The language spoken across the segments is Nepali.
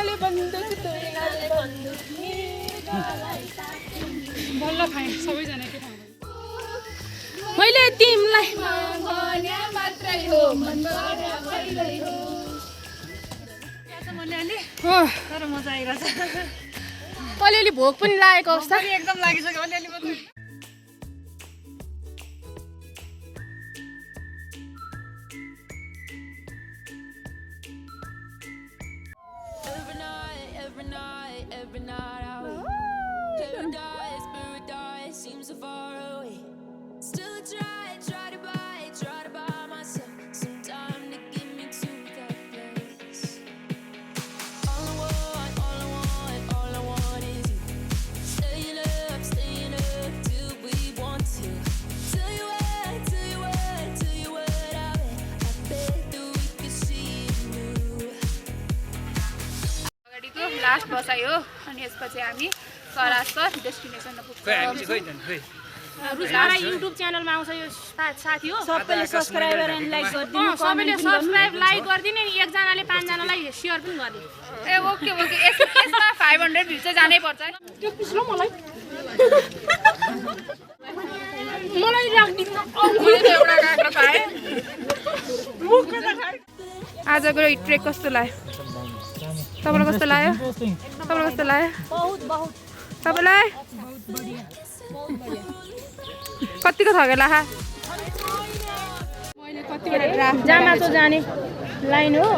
हाले बन्दुक तोरी हाले बन्दुक बल्ल खाएँ सबैजना के ठाउँमा मैले तिमीलाई भने मात्रै हो मनबाट पहिल्यै हो मैले अलि तर मजा आइरहेछ अलिअलि भोक पनि लागेको अवस्था एकदम लागिसक्यो अलिअलि मात्रै लास्ट बसाइ हो अनि यसपछि हामी सरासर डेस्टिनेसनमा पुग्छौँ सारा युट्युब च्यानलमा आउँछ यो साथी हो सबैले सब्स्क्राइब गरेर लाइक गरिदिनु सबैले सब्स्क्राइब लाइक गरिदिनु नि एकजनाले 5 जनालाई शेयर पनि गरिदिनु ए ओके ओके यसमा 500 भ्यू चाहिँ जानै पर्छ त्यो पिस्लो मलाई राख्दिनु मैले त एउटा काक्रो खाए मुखको त खाए आजको ट्रेक कस्तो लाग्यो तपाईलाई कस्तो लाग्यो तपाईलाई कस्तो लाग्यो बहुत बहुत तपाईलाई बहुत बढिया बहुत बढिया कतिको थगेला मैले कतिवटा ड्राफ्ट जामाचो जाने लाइन हो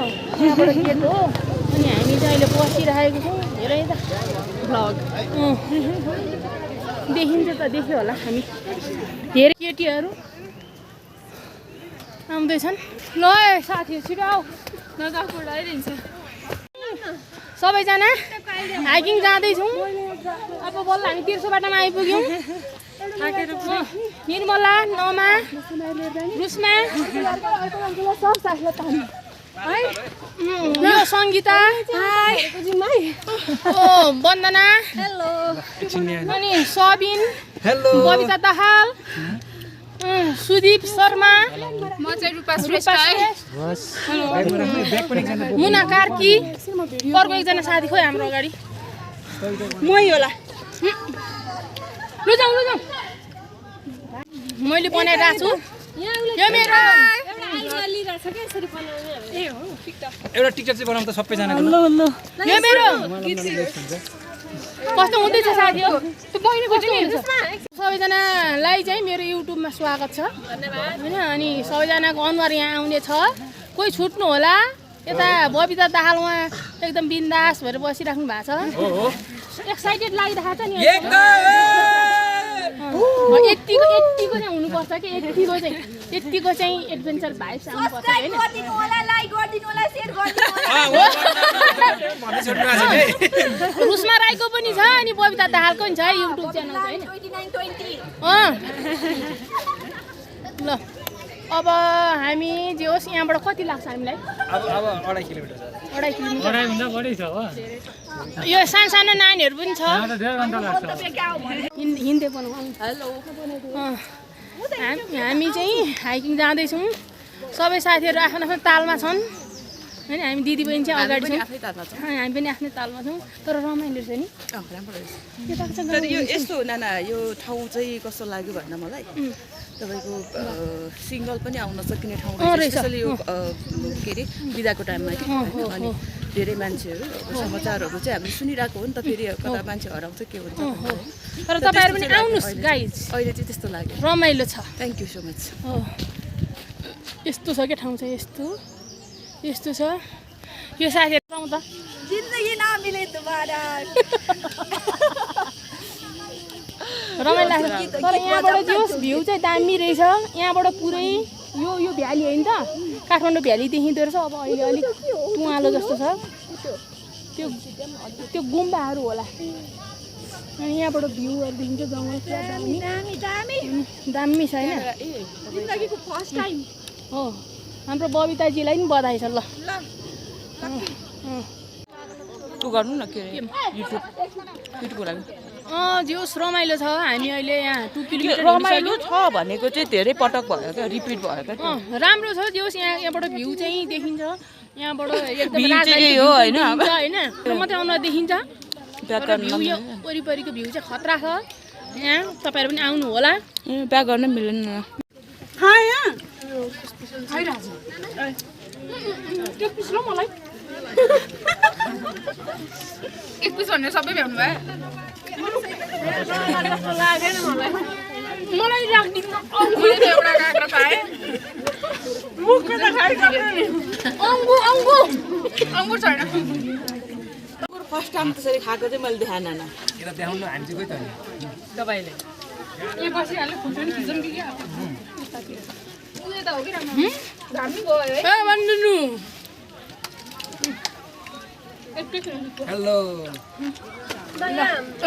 यहाँबाट गेट हो अनि हामी चाहिँ अहिले बसिरहेको छौँ हेरै त भ्लग देखिन्छ त देख्यो होला हामी धेरै केटीहरू आउँदैछन् ल साथीहरू छिटो आऊ नजाको उडाइदिन्छ सबैजना हाइकिङ जाँदैछौँ अब बल्ल हामी तिर्सो बाटोमा आइपुग्यौँ निर्मला नमा रुस्मा यो सङ्गीता वन्दना अनि सबिन बबिता दाहाल सुदीप शर्मा म चाहिँ रूपा श्रेष्ठ मुना कार्की अर्को एकजना साथी खोइ हाम्रो अगाडि मै होला लु जाउँ मैले बनाइरहेको छु यो मेरो एउटा टिकटक चाहिँ बनाउँ त सबैजना यो मेरो कस्तो हुँदैछ साथी हो सबैजनालाई चाहिँ मेरो युट्युबमा स्वागत छ होइन अनि सबैजनाको अनुहार यहाँ आउने छ कोही छुट्नु होला यता बबिता दाहाल उहाँ एकदम बिन्दास भएर बसिराख्नु भएको छ एक्साइटेड लागिरहेको छ नि यतिको चाहिँ हुनुपर्छ कि यतिको चाहिँ एडभेन्चर भाइब्स आउनुपर्छ हैन रुस्मा राईको पनि छ अनि बबिता दाहालको पनि छ युट्युब च्यानल हैन ल अब हामी जे होस् यहाँबाट कति लाग्छ हामीलाई अब 2.5 किलोमिटर छ 2.5 किलोमिटर भन्दा बढी छ हो यो सानो नानीहरू पनि छ यहाँ त 1.5 घण्टा लाग्छ हिँड्दै बनाउँ हेलो हामी चाहिँ हाइकिङ जाँदैछौँ सबै साथीहरू आफ्नो आफ्नो तालमा छन् हैन हामी दिदी बहिनी चाहिँ अगाडि छौँ हामी पनि आफ्नै तालमा छौँ तर रमाइलो छ नि तर यो यस्तो नाना यो ठाउँ चाहिँ कस्तो लाग्यो भन्दा मलाई तपाईको सिंगल पनि आउन सकिने ठाउँ स्पेशली यो के रे बिदाको टाइममा के अनि धेरै मान्छेहरू समाचारहरू चाहिँ हामी सुनिरहेको हो नि त फेरि कता मान्छे हराउँछ के हुन्छ तर तपाईहरु पनि आउनुस् गाइज अहिले चाहिँ त्यस्तो लाग्यो रमाइलो छ थ्यांक यू सो मच यस्तो छ के ठाउँ चाहिँ यस्तो छ यो साथीहरु आउँ त जिन्दगी नमिले तुम्हारा रमाइलो लाग्छ तर यहाँबाट जोस भ्यू चाहिँ दामी रहेछ यहाँबाट पुरै यो भ्याली हैन त काठमाडौँ भ्याली देखिँदो रहेछ अब अहिले अलिक तुवालो जस्तो छ त्यो गुम्बाहरू होला अनि यहाँबाट भ्यूहरू देखिन्छ जङ्गल पुरा दामी छ हैन जिन्दगीको फर्स्ट टाइम हो हाम्रो बबिताजीलाई पनि बधाई छ ल टु गर्नु न के युट्युबको लागि जोस रमाइलो छ हामी अहिले यहाँ 2 किलोमिटर रमाइलो छ भनेको चाहिँ धेरै पटक भयो क्या रिपिट भयो क्या राम्रो छ जोस यहाँबाट भ्यू चाहिँ देखिन्छ यहाँबाट एकदम View चाहिँ राजधानी यही हो हैन अब हैन र मात्रै आउन देखिन्छ व्याकरण भ्यू यो वरिपरिको भ्यू चाहिँ खतरा छ यहाँ तपाईहरु पनि आउनु होला ब्याक गर्न मिल्दैन त्यो पिस ल मलाई एक पिस भनेर सबै भ्याउनु भयो मलाई राख्दिन मैले एउटा काँक्रा पाएँ अङ्गु अङ्गु अङ्गुर छैन फर्स्ट टाइम त्यसरी खाएको चाहिँ मैले देखाएन न यता देखाउनु हामी चाहिँ खोइ त तपाईले यहाँ बसिहाल्यो खुट्टा नि खिचौँ कि क्या उयो त हो कि राम्रो घामी गयो है ए भन्नु हेलो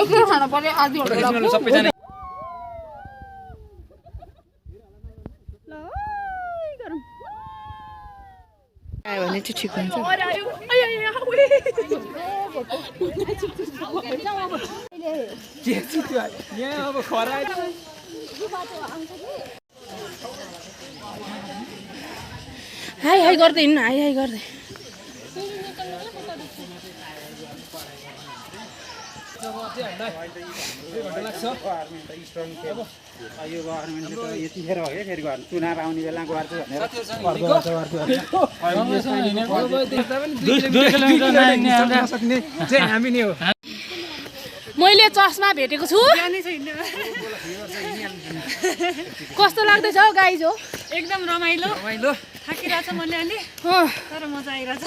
एकलो खानु पर्यो आधी घन्टा सबैजना आयो भने चाहिँ ठिक हुन्छ के चित्यो यहाँ अब खरा हाई हाई गर्दै हिँड्नु हाई हाई गर्दै यो गभर्मेन्टले त यतिखेर हो क्या फेरि घर चुनाव आउने बेला गर्छु भनेर 2 किलोमिटर नहिँड्ने सक्ने चाहिँ हामी नै हो मैले चस्मा भेटेको छु कस्तो लाग्दैछ हौ गाइज हो एकदम रमाइलो रमाइलो थाकिरहेछ मैले अलि अँ, तर मजा आइरहेछ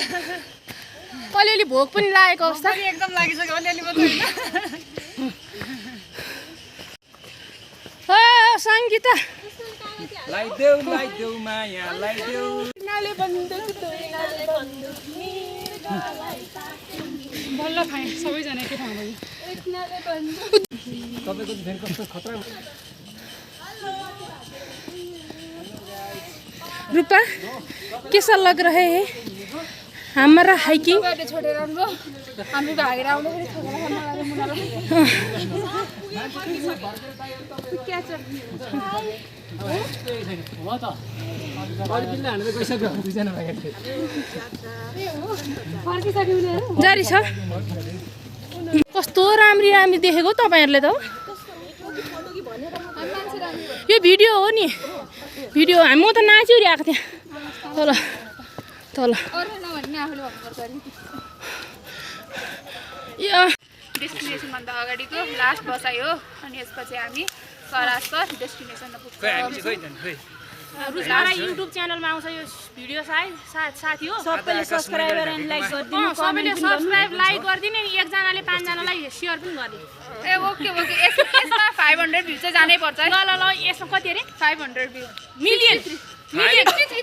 अलिअलि भोक पनि लागेको अवस्था एकदम लागिसक्यो अलिअलि मात्रै सङ्गीता लाइदेऊ माया लाइदेऊ बल्ल खाएँ सबैजना एकै ठाउँमा तपाईँको फेरि कस्तो खतरा रूपा कैसा लग रहे है हमारा हाइकिंग छोडेर राम्रो हामी भागेर आउँदाखेरि थोकेर खान लाग्यो मुनालाई अलिकति हानेर गइसक्यो दुईजना भागेर जारी छ कस्तो राम्री राम्री देखेको तपाईँहरूले त यो भिडियो हो नि भिडियो हामी म त नाचिरहेको थिएँ तल तल अरू नभने आफूले भन्नुपर्छ यो डेस्टिनेसनभन्दा अगाडिको लास्ट बसाइ हो अनि यसपछि हामी सरासर डेस्टिनेसनमा पुग्छौँ हामी चाहिँ खोइ त खोइ रुचालाई युट्युब च्यानलमा आउँछ यो भिडियो साथी हो सबैले सब्स्क्राइब गरेर लाइक गरिदिनु सबैले सब्सक्राइब लाइक गरिदिने नि एकजनाले 5 जनालाई सेयर पनि गर्ने ए ओके ओके यसमा 500 भ्यू चाहिँ जानै पर्छ है ल ल ल यसमा कति अरे 500 भ्यू मिलियन 500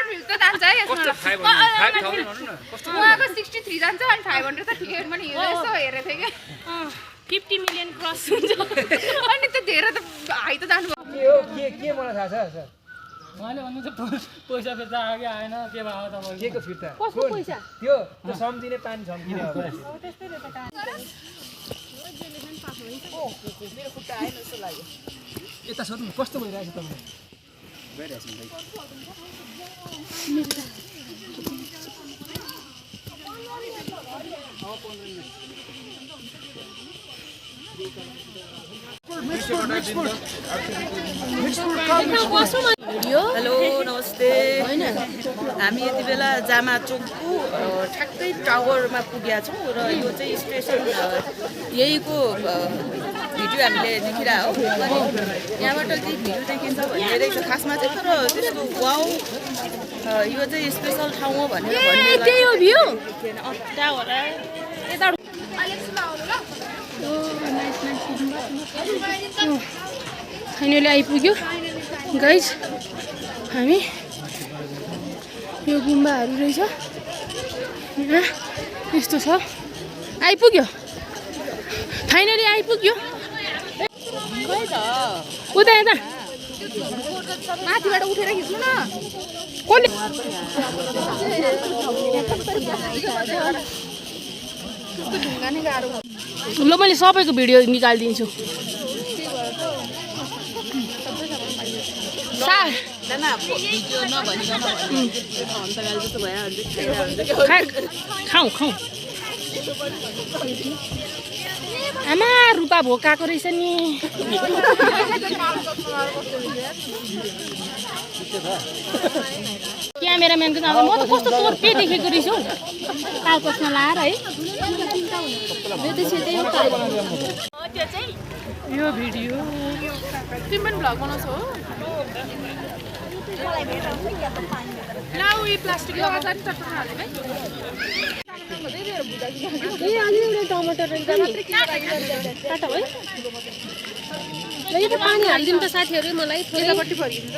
भ्यू त जान्छ है कस्तो यसमा 5,000 भनौँ न कस्तो उहाँको 63 जान्छ अनि 500 त ठिकै पनि हिजो यसो हेरेको थिएँ कि 50 मिलियन क्रस हुन्छ अनि त धेरै त हाई त जानु के हो के मलाई थाहा छ सर उहाँले भन्नुहुन्छ पैसा फिर्ता आयो कि आएन के भयो तपाईँको के को फिर्ता कसको पैसा त्यो सम्झिने पानी सम्झिने हो यता सोध्नु कस्तो भइरहेको छ तपाईँलाई हेलो नमस्ते हामी यति बेला जामा चोकको ठ्याक्कै टावरमा पुगेका छौँ र यो चाहिँ स्टेसन यहीको भिडियो हामीले देखिरहेको हो अनि यहाँबाट चाहिँ भिडियो देखिन्छ भन्ने रहेछ खासमा चाहिँ तर त्यस्तो वाउ यो चाहिँ स्पेसल ठाउँ हो भनेर त्यही हो भ्यू टावर यता फाइनली आइपुग्यो गाइज हामी यो गुम्बाहरू रहेछ यहाँ यस्तो छ आइपुग्यो फाइनली आइपुग्यो उता यता माथिबाट उठेर खिच्नु न कसले ढुङ्गा नै गाह्रो ल मैले सबैको भिडियो निकालिदिन्छु खाऊ खाऊ आमा रुपा भोकाएको रहेछ नि क्यामेराम्यानको जाँदा म त कस्तो तोर्पे देखेको रहेछु कालकोसमा लाएर है यो भिडियो तिमी पनि भ्लग बनाउँछौ हो ला उयो प्लास्टिकको अचार नि टक्क हाल्नु है टमाटर पानी हालिदिनु त साथीहरू मलाई यतापट्टि फर्किन्छ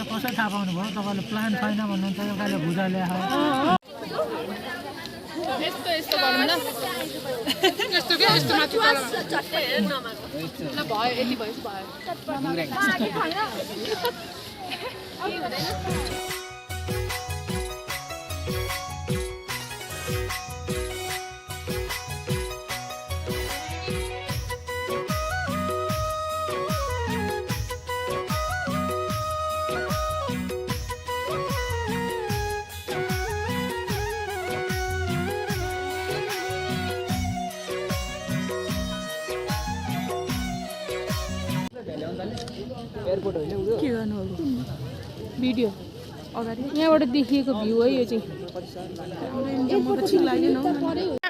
कसरी थाहा पाउनु भयो तपाईँले प्लान छैन भन्नुहुन्छ एउटाले भुजा ल्याए यस्तो यस्तो गरौँ ल यस्तो के यस्तो माथि तल ल भयो यति भयो के गर्नु अब भिडियो अगाडि यहाँबाट देखिएको भ्यू है यो चाहिँ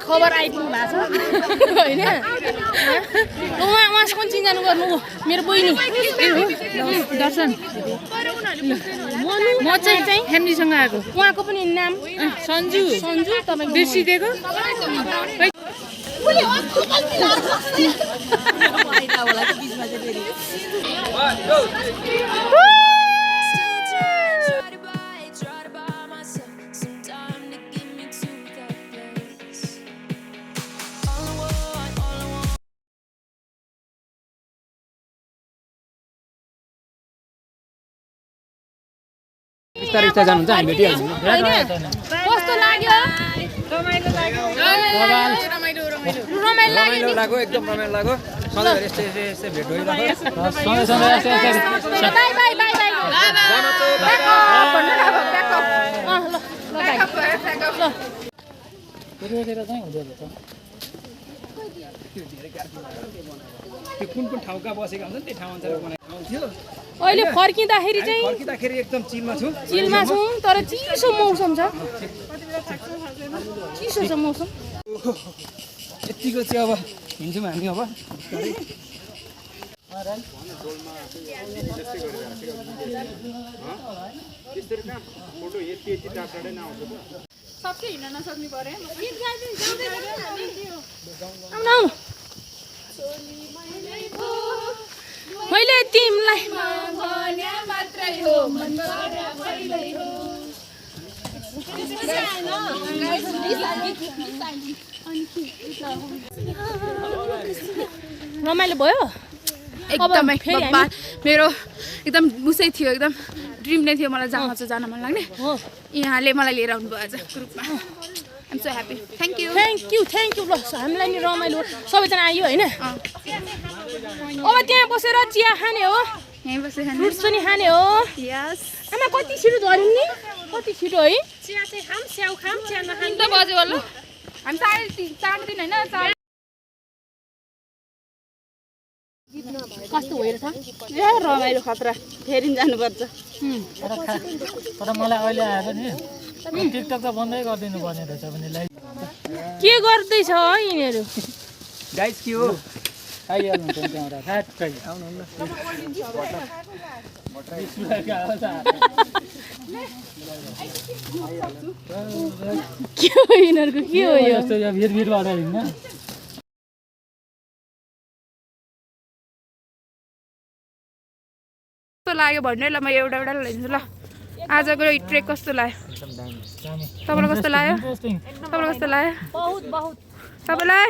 खबर आइपुग्नु भएको छ होइन उहाँसँग चिन्जानु गर्नु मेरो बहिनी दर्शन म चाहिँ फ्यामिलीसँग आएको उहाँको पनि नाम सन्जु सन्जु तपाईँ बिर्सिदिएको बिस्तारै जानुहुन्छ हामी भेटिहाल्छौँ कस्तो लाग्यो रमाइलो लाग्यो एकदम रमाइलो लाग्यो सधैँ यस्तै यस्तै भेट भइरहेको बाई बाई बाई बाई त्यो कुन ठाउँका बसेका हुन्छन् त्यही ठाउँ अनुसार बनाउँथ्यो अहिले फर्किँदाखेरि चाहिँ फर्किँदाखेरि एकदम चिलमा छु तर चिसो मौसम छ चिसो छ मौसम यतिको चाहिँ अब हिँड्छौँ हामी अब सबके हिँड्न नसक्ने पऱ्यो मैले तिमीलाई रमाइलो भयो एकदमै मेरो एकदम उसै थियो एकदम ड्रिम नै थियो मलाई जहाँ चाहिँ जान मन लाग्ने यहाँले मलाई लिएर आउनु भयो आज ग्रुपमा I'm so happy thank you ल हामीलाई नि रमाइलो सबैजना आयो होइन अब त्यहाँ बसेर चिया खाने हो यहीँ बसेर फ्रुट्स पनि खाने हो आमा कति छिटो झऱ्यौँ नि कति छिटो है चिया चाहिँ खाम स्याउ खाम चिया नखाम 3 बजे होला हामी 4:30 होइन 4 कस्तो भएर छ रमाइलो खतरा फेरि जानुपर्छ तर मलाई अहिले आएको नि टिकटक त बन्दै गरिदिनु पर्ने रहेछ भने लाइभ के गर्दैछ यिनीहरू गाइस के हो आइहाल्नुहुन्छ त्यहाँबाट ठ्याक्कै आउनु के हो यिनीहरूको के हो यो भिडबाट हिँड्न कस्तो लाग्यो भन्नु ल म एउटा लिन्छु ल आजको ट्रेक कस्तो लाग्यो तपाईँलाई कस्तो लाग्यो तपाईँलाई कस्तो लाग्यो तपाईँलाई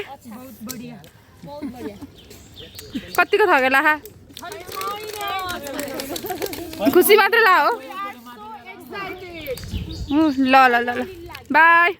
कतिको थगेला खुसी मात्र ला हो ल ल ल ल बाई